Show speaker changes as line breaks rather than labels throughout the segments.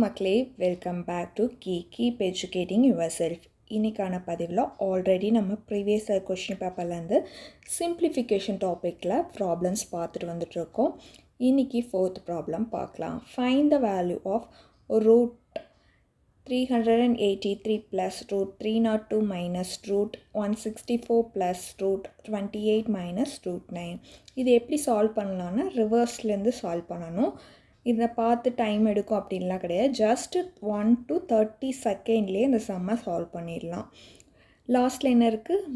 மக்களே, welcome back to keep educating yourself. இன்றைக்கான பதிவில் ஆல்ரெடி நம்ம ப்ரீவியஸ் கொஷின் பேப்பர்லேருந்து சிம்பிளிஃபிகேஷன் டாப்பிக்கில் ப்ராப்ளம்ஸ் பார்த்துட்டு வந்துட்டுருக்கோம். இன்றைக்கி 4th ப்ராப்ளம் பார்க்கலாம். Find the value of root 383 plus root 302 minus root 164 plus root 28 minus root 9. இது எப்படி சால்வ் பண்ணலான்னா ரிவர்ஸ்லேருந்து சால்வ் பண்ணணும். இதை பார்த்து டைம் எடுக்கும் அப்படின்லாம் கிடையாது. ஜஸ்ட் 1 to 30 செகண்ட்லேயே இந்த சம்மை சால்வ் பண்ணிடலாம். லாஸ்ட்டில் என்ன இருக்குது,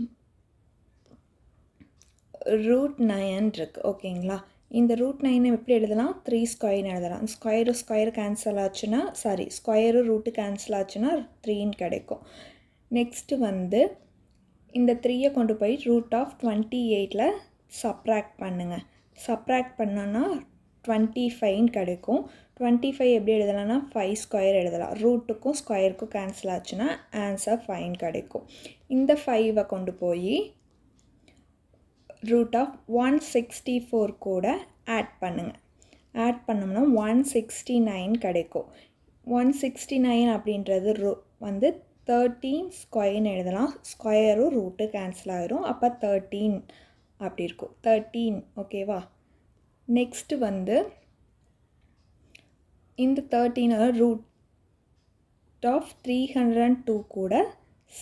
ரூட் 9 இருக்குது. ஓகேங்களா, இந்த ரூட் 9 எப்படி எழுதலாம், 3 ஸ்கொயர்னு எழுதலாம். ஸ்கொயரு கேன்சல் ஆச்சுன்னா ஸ்கொயரு ரூட்டு கேன்சல் ஆச்சுன்னா 3ன்னு கிடைக்கும். நெக்ஸ்ட்டு இந்த 3யை கொண்டு போய் ரூட் ஆஃப் 28ல் சப்ராக்ட் பண்ணுங்கள். சப்ராக்ட் பண்ணோன்னா 25ன்னு கிடைக்கும். 25 எப்படி எழுதலாம்னா 5 ஸ்கொயர் எழுதலாம். ரூட்டுக்கும் ஸ்கொயருக்கும் கேன்சல் ஆச்சுன்னா ஆன்சர் 5 கிடைக்கும். இந்த 5ஐ கொண்டு போய் ரூட் ஆஃப் 164 கூட ஆட் பண்ணுங்கள். ஆட் பண்ணோம்னா 169 கிடைக்கும். 169 அப்படின்றது 13 ஸ்கொயர்னு எழுதலாம். ஸ்கொயரும் ரூட்டு கேன்சல் ஆகிரும். அப்போ 13 அப்படி இருக்கும். 13 ஓகேவா. நெக்ஸ்ட்டு இந்த 13 ரூட் ஆஃப் 302 கூட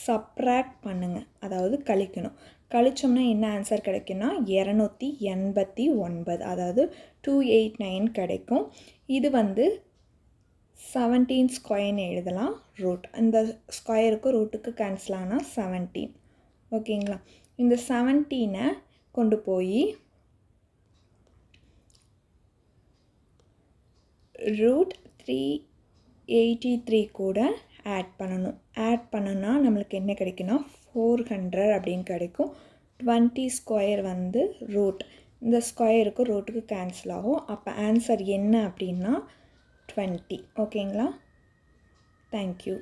சப்ராக்ட் பண்ணுங்கள், அதாவது கழிக்கணும். கழிச்சோம்னா என்ன ஆன்சர் கிடைக்குன்னா 289, அதாவது 289 கிடைக்கும். இது 17 ஸ்கொயர்னு எழுதலாம். ரூட் இந்த ஸ்கொயருக்கு ரூட்டுக்கு கேன்சல் ஆனால் 17. ஓகேங்களா. இந்த 17ஐ கொண்டு போய் ரூட் 383 கூட ஆட் பண்ணணும். ஆட் பண்ணோன்னா நம்மளுக்கு என்ன கிடைக்குன்னா 400 அப்படின்னு கிடைக்கும். 20 ஸ்கொயர் ரூட், இந்த ஸ்கொயருக்கு ரூட்டுக்கு கேன்சல் ஆகும். அப்போ ஆன்சர் என்ன அப்படின்னா 20. ஓகேங்களா. தேங்க்யூ.